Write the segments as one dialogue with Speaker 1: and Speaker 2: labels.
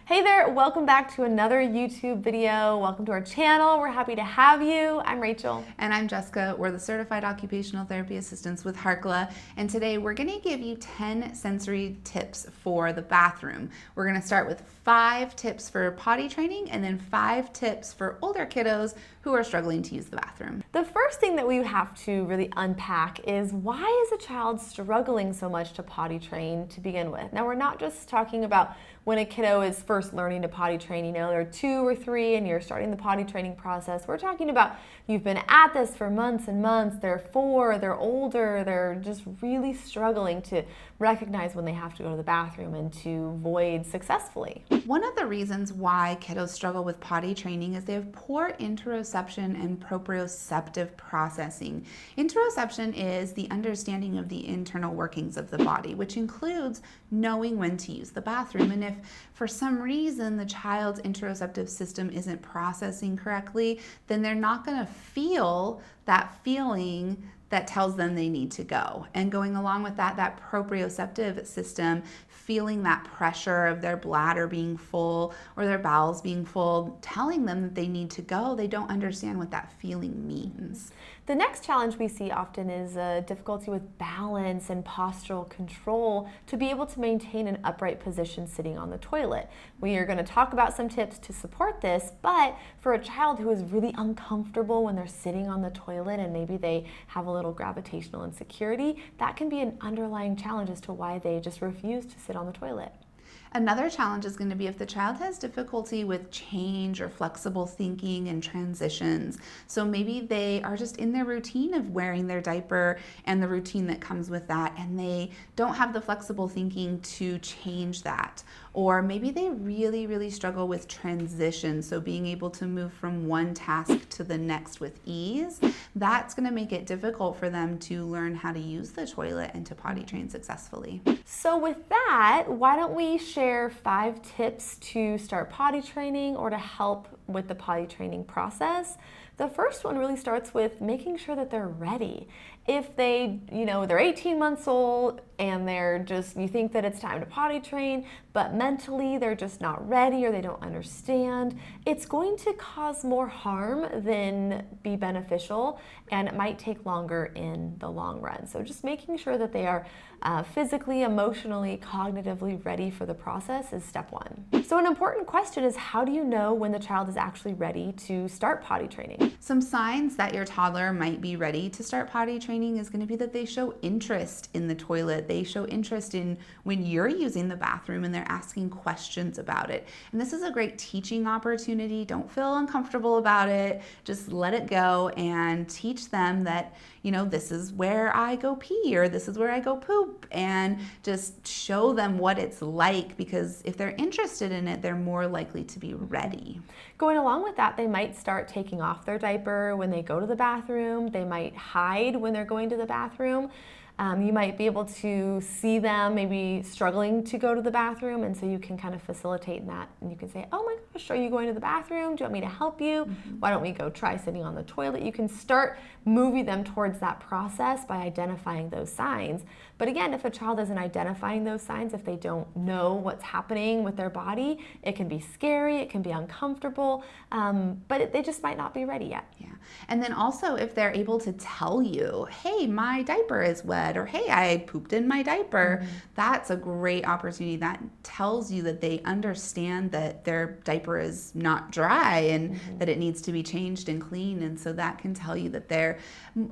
Speaker 1: Hey there, welcome back to another YouTube video. Welcome to our channel. We're happy to have you. I'm Rachel.
Speaker 2: And I'm Jessica. We're the Certified Occupational Therapy Assistants with Harkla. And today we're going to give you 10 sensory tips for the bathroom. We're going to start with 5 tips for potty training and then 5 tips for older kiddos who are struggling to use the bathroom.
Speaker 1: The first thing that we have to really unpack is why is a child struggling so much to potty train to begin with? Now, we're not just talking about when a kiddo is first learning to potty train, they're 2 or 3 and you're starting the potty training process. We're talking about you've been at this for months and months, they're 4, they're older, they're just really struggling to recognize when they have to go to the bathroom and to void successfully.
Speaker 2: One of the reasons why kiddos struggle with potty training is they have poor interoception and proprioceptive processing. Interoception is the understanding of the internal workings of the body, which includes knowing when to use the bathroom. And if for some reason the child's interoceptive system isn't processing correctly, then they're not going to feel that feeling that tells them they need to go. And going along with that, that proprioceptive system, feeling that pressure of their bladder being full or their bowels being full, telling them that they need to go, they don't understand what that feeling means.
Speaker 1: The next challenge we see often is difficulty with balance and postural control to be able to maintain an upright position sitting on the toilet. We are going to talk about some tips to support this, but for a child who is really uncomfortable when they're sitting on the toilet and maybe they have a little gravitational insecurity, that can be an underlying challenge as to why they just refuse to sit on the toilet.
Speaker 2: Another challenge is going to be if the child has difficulty with change or flexible thinking and transitions. So maybe they are just in their routine of wearing their diaper and the routine that comes with that, and they don't have the flexible thinking to change that. Or maybe they really struggle with transition, so being able to move from one task to the next with ease. That's going to make it difficult for them to learn how to use the toilet and to potty train successfully.
Speaker 1: So with that, why don't we share 5 tips to start potty training or to help with the potty training process. The first one really starts with making sure that they're ready. If they're 18 months old and you think that it's time to potty train, but mentally they're just not ready or they don't understand, it's going to cause more harm than be beneficial, and it might take longer in the long run. So just making sure that they are physically, emotionally, cognitively ready for the process is step 1. So an important question is, how do you know when the child is actually ready to start potty training?
Speaker 2: Some signs that your toddler might be ready to start potty training is going to be that they show interest in the toilet. They show interest in when you're using the bathroom and they're asking questions about it. And this is a great teaching opportunity. Don't feel uncomfortable about it. Just let it go and teach them that, this is where I go pee or this is where I go poop, and just show them what it's like, because if they're interested in it, they're more likely to be ready.
Speaker 1: Going along with that, they might start taking off their diaper when they go to the bathroom. They might hide when they're going to the bathroom. You might be able to see them maybe struggling to go to the bathroom, and so you can kind of facilitate that, and you can say, oh my gosh, are you going to the bathroom? Do you want me to help you? Why don't we go try sitting on the toilet? You can start moving them towards that process by identifying those signs. But again, if a child isn't identifying those signs, if they don't know what's happening with their body, it can be scary, it can be uncomfortable, but they just might not be ready yet.
Speaker 2: Yeah. And then also if they're able to tell you, hey, my diaper is wet, or hey, I pooped in my diaper, that's a great opportunity. That tells you that they understand that their diaper is not dry and that it needs to be changed and cleaned. And so that can tell you that they're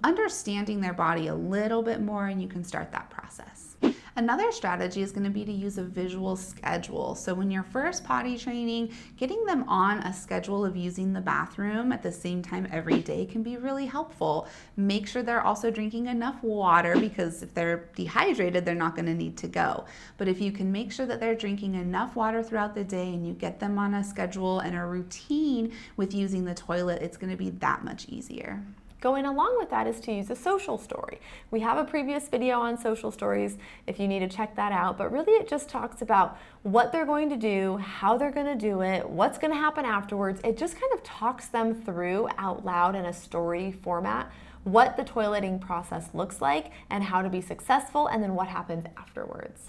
Speaker 2: understanding their body a little bit more, and you can start that process. Another strategy is going to be to use a visual schedule. So when you're first potty training, getting them on a schedule of using the bathroom at the same time every day can be really helpful. Make sure they're also drinking enough water, because if they're dehydrated, they're not going to need to go. But if you can make sure that they're drinking enough water throughout the day and you get them on a schedule and a routine with using the toilet, it's going to be that much easier.
Speaker 1: Going along with that is to use a social story. We have a previous video on social stories if you need to check that out, but really it just talks about what they're going to do, how they're going to do it, what's going to happen afterwards. It just kind of talks them through out loud in a story format what the toileting process looks like and how to be successful, and then what happens afterwards.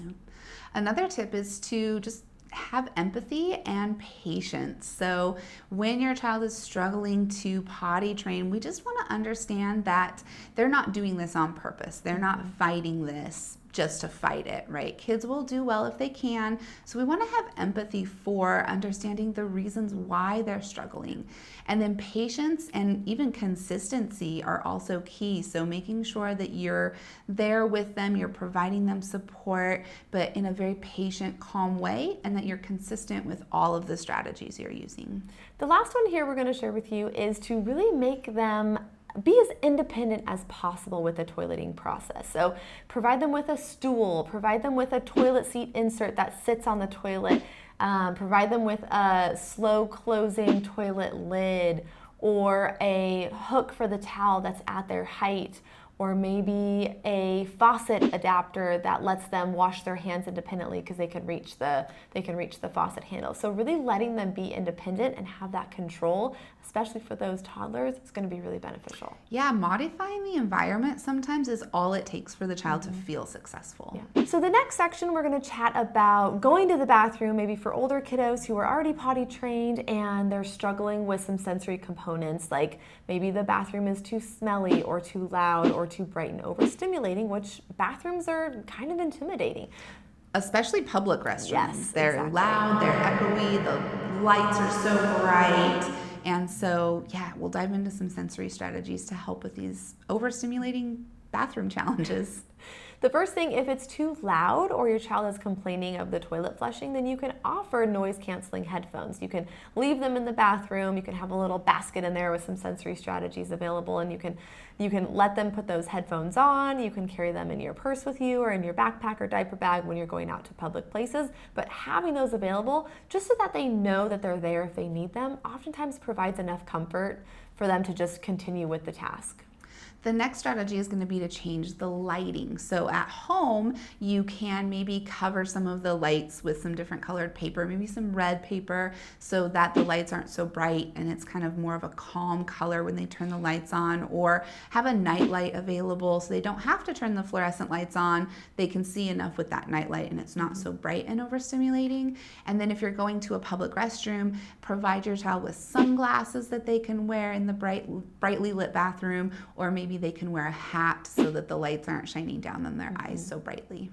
Speaker 2: Another tip is to just have empathy and patience. So when your child is struggling to potty train, we just want to understand that they're not doing this on purpose. They're not fighting this just to fight it, right? Kids will do well if they can. So we want to have empathy for understanding the reasons why they're struggling. And then patience and even consistency are also key. So making sure that you're there with them, you're providing them support, but in a very patient, calm way, and that you're consistent with all of the strategies you're using.
Speaker 1: The last one here we're going to share with you is to really make them be as independent as possible with the toileting process. So provide them with a stool, provide them with a toilet seat insert that sits on the toilet, provide them with a slow closing toilet lid, or a hook for the towel that's at their height, or maybe a faucet adapter that lets them wash their hands independently because they can reach the faucet handle. So really letting them be independent and have that control, especially for those toddlers, is going to be really beneficial.
Speaker 2: Yeah, modifying the environment sometimes is all it takes for the child to feel successful.
Speaker 1: Yeah. So the next section, we're going to chat about going to the bathroom, maybe for older kiddos who are already potty trained and they're struggling with some sensory components, like maybe the bathroom is too smelly or too loud or too bright and overstimulating, which bathrooms are kind of intimidating.
Speaker 2: Especially public restrooms.
Speaker 1: Yes,
Speaker 2: they're
Speaker 1: exactly.
Speaker 2: loud, they're echoey, the lights are so bright. And so, yeah, we'll dive into some sensory strategies to help with these overstimulating bathroom challenges.
Speaker 1: The first thing, if it's too loud or your child is complaining of the toilet flushing, then you can offer noise-canceling headphones. You can leave them in the bathroom. You can have a little basket in there with some sensory strategies available, and you can let them put those headphones on. You can carry them in your purse with you or in your backpack or diaper bag when you're going out to public places. But having those available, just so that they know that they're there if they need them, oftentimes provides enough comfort for them to just continue with the task.
Speaker 2: The next strategy is going to be to change the lighting. So at home, you can maybe cover some of the lights with some different colored paper, maybe some red paper, so that the lights aren't so bright and it's kind of more of a calm color when they turn the lights on, or have a night light available so they don't have to turn the fluorescent lights on. They can see enough with that night light and it's not so bright and overstimulating. And then if you're going to a public restroom, provide your child with sunglasses that they can wear in the brightly lit bathroom, or maybe they can wear a hat so that the lights aren't shining down on their eyes so brightly.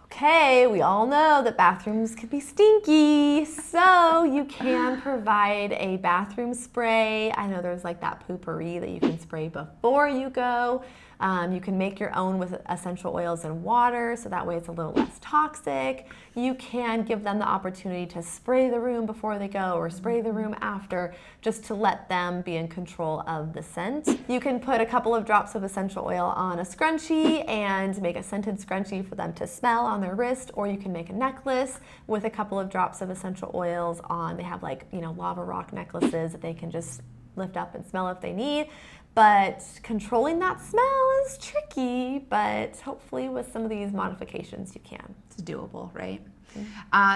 Speaker 1: Okay, we all know that bathrooms can be stinky, so you can provide a bathroom spray. I know there's like that poopery that you can spray before you go. You can make your own with essential oils and water, so that way it's a little less toxic. You can give them the opportunity to spray the room before they go or spray the room after, just to let them be in control of the scent. You can put a couple of drops of essential oil on a scrunchie and make a scented scrunchie for them to smell on their wrist, or you can make a necklace with a couple of drops of essential oils on. They have lava rock necklaces that they can just lift up and smell if they need. But controlling that smell is tricky, but hopefully with some of these modifications you can.
Speaker 2: It's doable, right?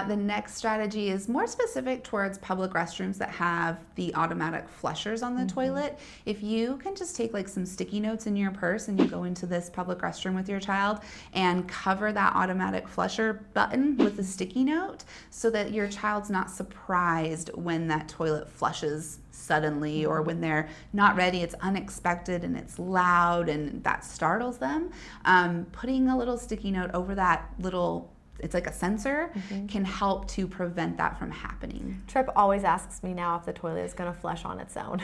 Speaker 2: The next strategy is more specific towards public restrooms that have the automatic flushers on the toilet. If you can just take like some sticky notes in your purse and you go into this public restroom with your child and cover that automatic flusher button with a sticky note, so that your child's not surprised when that toilet flushes suddenly, or when they're not ready, it's unexpected and it's loud and that startles them. Putting a little sticky note over that little, it's like a sensor, can help to prevent that from happening.
Speaker 1: Trip always asks me now if the toilet is going to flush on its own.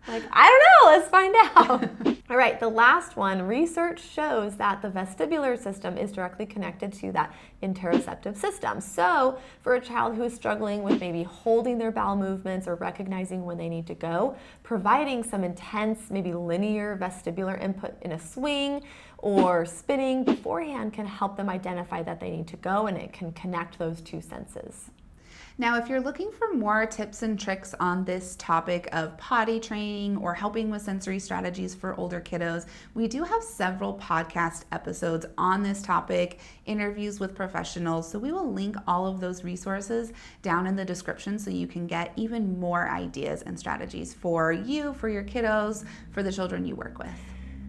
Speaker 1: Like, I don't know, let's find out. All right, the last one, research shows that the vestibular system is directly connected to that interoceptive system. So for a child who is struggling with maybe holding their bowel movements or recognizing when they need to go, providing some intense, maybe linear vestibular input in a swing or spinning beforehand can help them identify that they need to go, and it can connect those two senses.
Speaker 2: Now, if you're looking for more tips and tricks on this topic of potty training or helping with sensory strategies for older kiddos, we do have several podcast episodes on this topic, interviews with professionals. So we will link all of those resources down in the description so you can get even more ideas and strategies for you, for your kiddos, for the children you work with.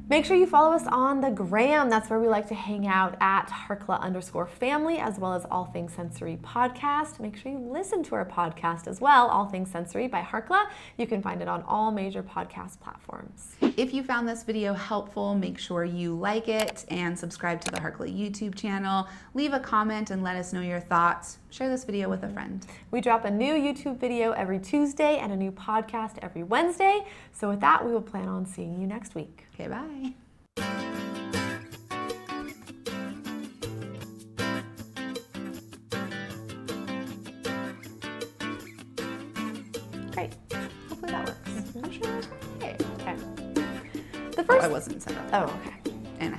Speaker 1: Make sure you follow us on the gram. That's where we like to hang out at Harkla_family, as well as All Things Sensory podcast. Make sure you listen to our podcast as well, All Things Sensory by Harkla. You can find it on all major podcast platforms.
Speaker 2: If you found this video helpful, make sure you like it and subscribe to the Harkla YouTube channel. Leave a comment and let us know your thoughts. Share this video with a friend.
Speaker 1: We drop a new YouTube video every Tuesday and a new podcast every Wednesday. So with that, we will plan on seeing you next week.
Speaker 2: Okay, bye.
Speaker 1: Great. Hopefully that works.
Speaker 2: I'm sure that's right.
Speaker 1: Okay. The first.
Speaker 2: I wasn't set up.
Speaker 1: Oh, okay.
Speaker 2: And I